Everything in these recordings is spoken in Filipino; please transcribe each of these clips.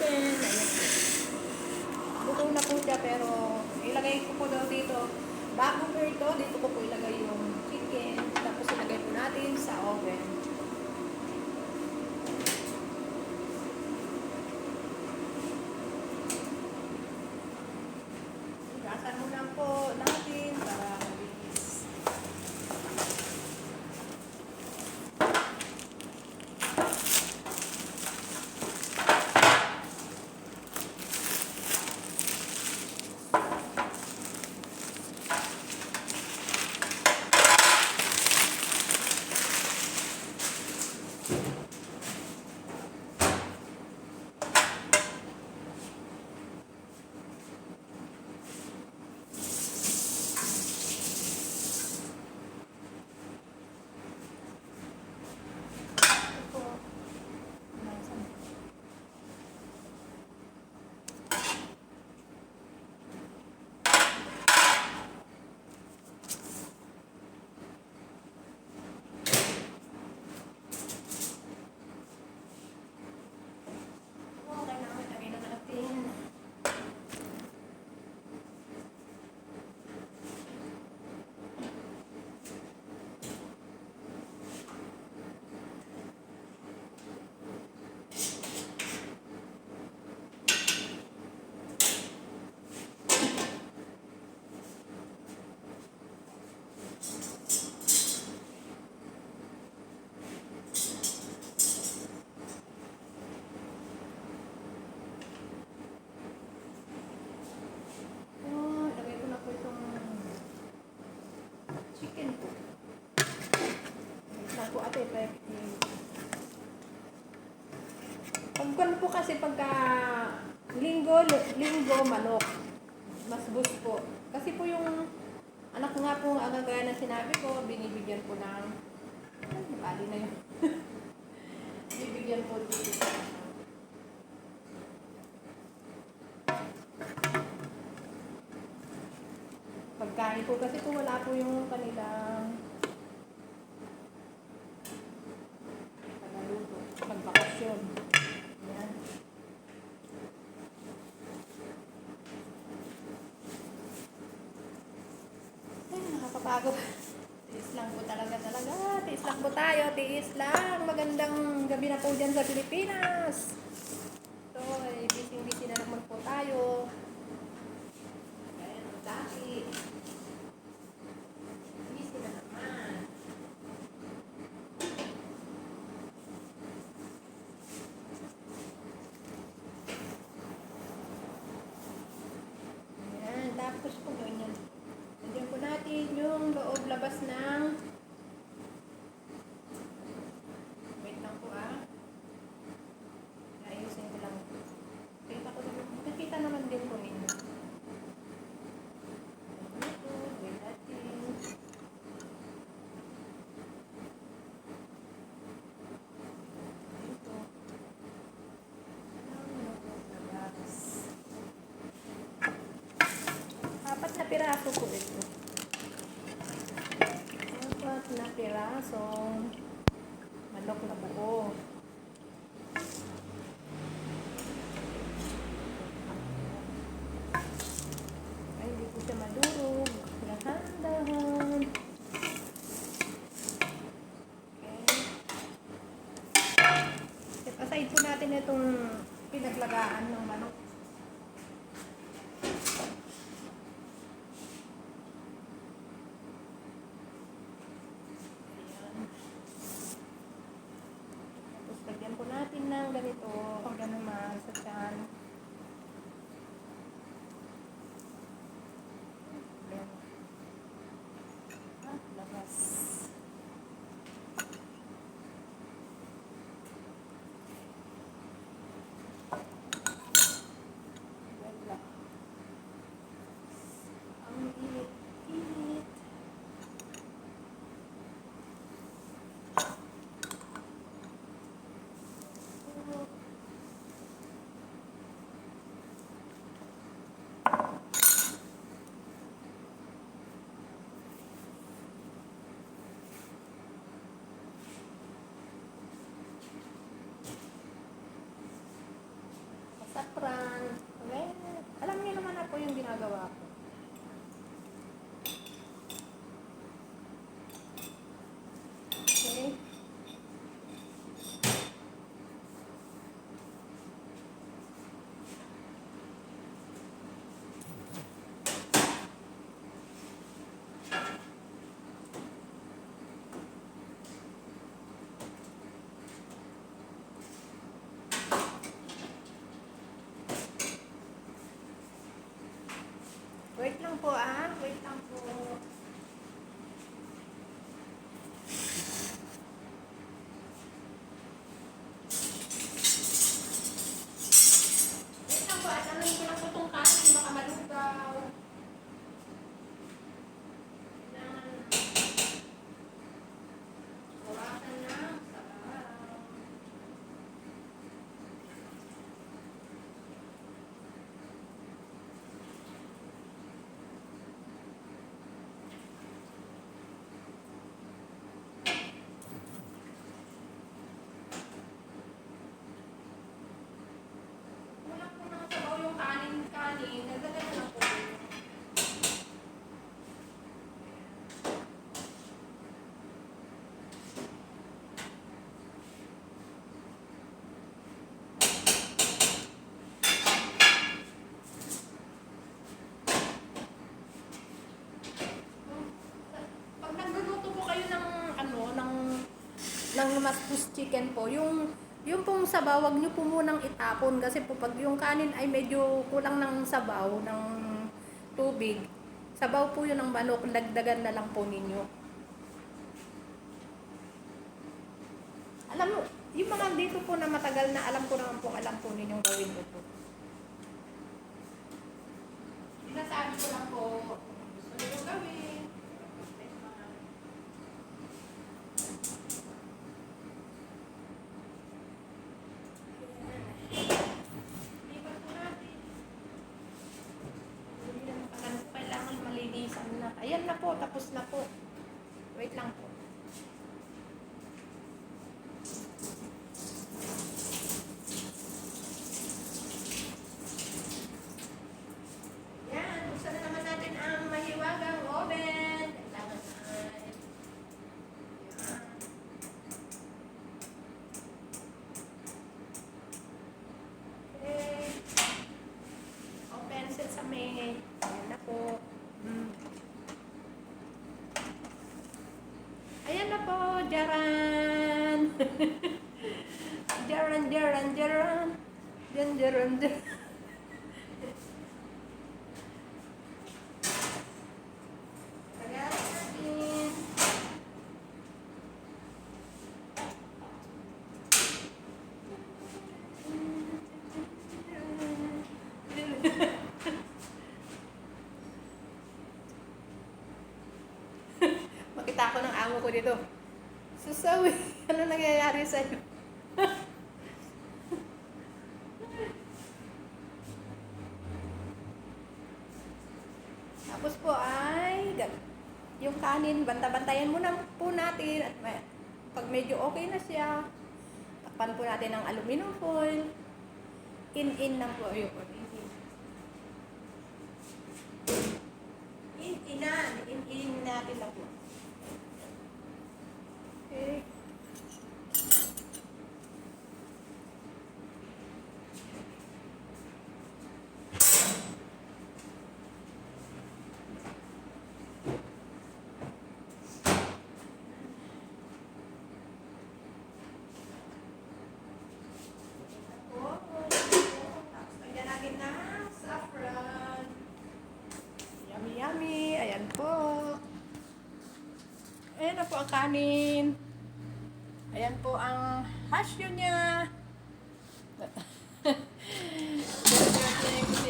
chicken. Ayan. Luto na po siya pero ilagay ko po daw dito. Bago po ito, dito ko po ilagay yung chicken. Tapos ilagay po natin sa oven. Gasan mo lang po natin para mabilis. Chicken po. Ito po ate, pagkan po kasi pagka linggo manok. Mas bus po. Kasi po yung anak nga po, ang gaya na sinabi ko, binibigyan po ng bali na yun. Bibigyan po dito sa pagkain po kasi po wala po yung kanilang panaluto, pagbakasyon. Yan. Ay, nakakapagod. Tiis lang po talaga. Tiis lang po tayo. Tiis lang. Magandang gabi na po dyan sa Pilipinas. So, busy na naman po tayo. Ayan, dati. Busy na naman. Ayan, tapos po ganyan. Nandiyan po natin yung loob labas ng wait lang po ayusin ko lang. Nakita naman din po ninyo. Wait natin. Ito. Apat na piraso po ito. Apat na pirasong manok na buo. Ay, hindi po siya madurog. Dahan-dahan. Okay. Aside po natin itong pinaglagaan ng manok. Wait lang po ah. Wait lang po. Wait lang po. At ano ko lang po itong kanin. Baka malugaw. Kailangan hawakan ng sabaw. Kulang po ng sabaw yung kanin. Nagdagan na lang po. Pag nagluluto po kayo ng ng mastus chicken po, yung pong sabaw, wag nyo po munang itapon kasi po pag yung kanin ay medyo kulang ng sabaw, ng tubig, sabaw po yun ng manok, dagdagan na lang po ninyo. Alam mo, yung mga dito po na matagal na alam ko naman po, alam po ninyong gawin ito. Sinasabi ko lang po, gusto nyo gawin. Lipat po natin. Hindi naman kailangan malinisan na. Ayan na po, tapos na po. Wait lang po. Yan, buksan na naman natin ang mahiwagang oven. Kailangan ay... Yan. Okay. Open sesame. Ayan na po. Ayan na po, jaran. Jaran. Jaran. Tagalan natin. Makita ako ng amo ko dito. Susawi, ano nangyayari sa'yo? Tapos po ay yung kanin, banta-bantayan muna po natin at pag medyo okay na siya, takpan po natin ng aluminum foil. In lang po yun. In natin lang po. Okay. Yummy. Ayan po. Ayan na po ang kanin. Ayan po ang hash yun niya.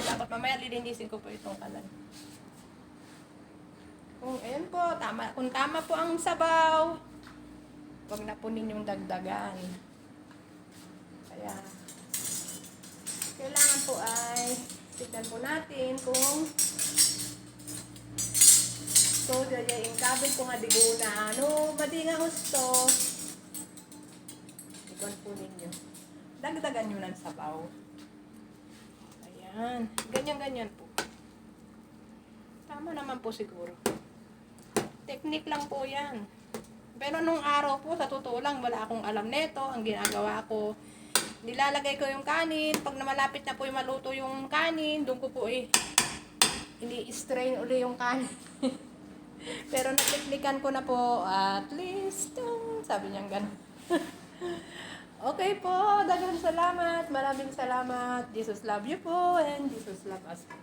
Dapat mamaya lilinisin ko po itong kalan. Ayan po, kung tama po ang sabaw, huwag na po ninyong dagdagan. Kaya, kailangan po ay tignan po natin kung so, jajayin kabel ko nga diguna. Ano, madi nga gusto. Ikuan po ninyo. Dagdagan nyo ng sabaw. Ayan. Ganyan-ganyan po. Tama naman po siguro. Technique lang po yan. Pero nung araw po, sa totoo lang, wala akong alam neto. Ang ginagawa ko, nilalagay ko yung kanin. Pag namalapit na po yung maluto yung kanin, doon ko po ini-strain uli yung kanin. Pero nateknikan ko na po, at least, sabi niya gano'n. Okay po, daghang salamat, maraming salamat. Jesus love you po, and Jesus love us po.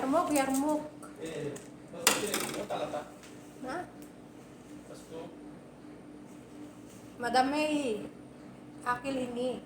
Yarmuk, yarmuk. Ha? Madamay. Akil ini.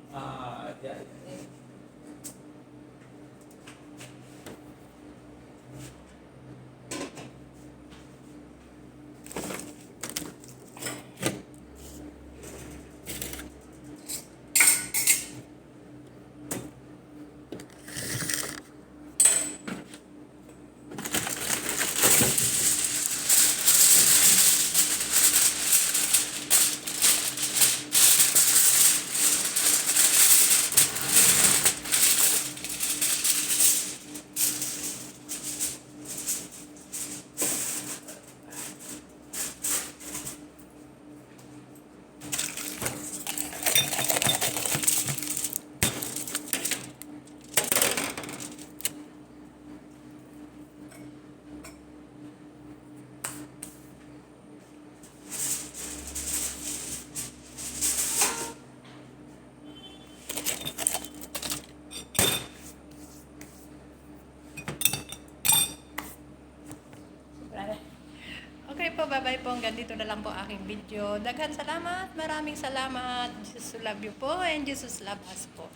Okay po, bye-bye po. Hanggang dito na lang po aking video. Daghan salamat. Maraming salamat. Jesus love you po and Jesus love us po.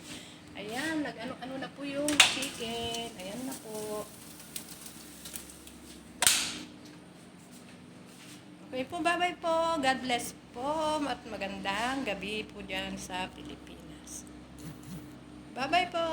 Ayan, nag-ano-ano na po yung chicken. Ayan na po. Okay po, bye-bye po. God bless po. At magandang gabi po dyan sa Pilipinas. Bye-bye po.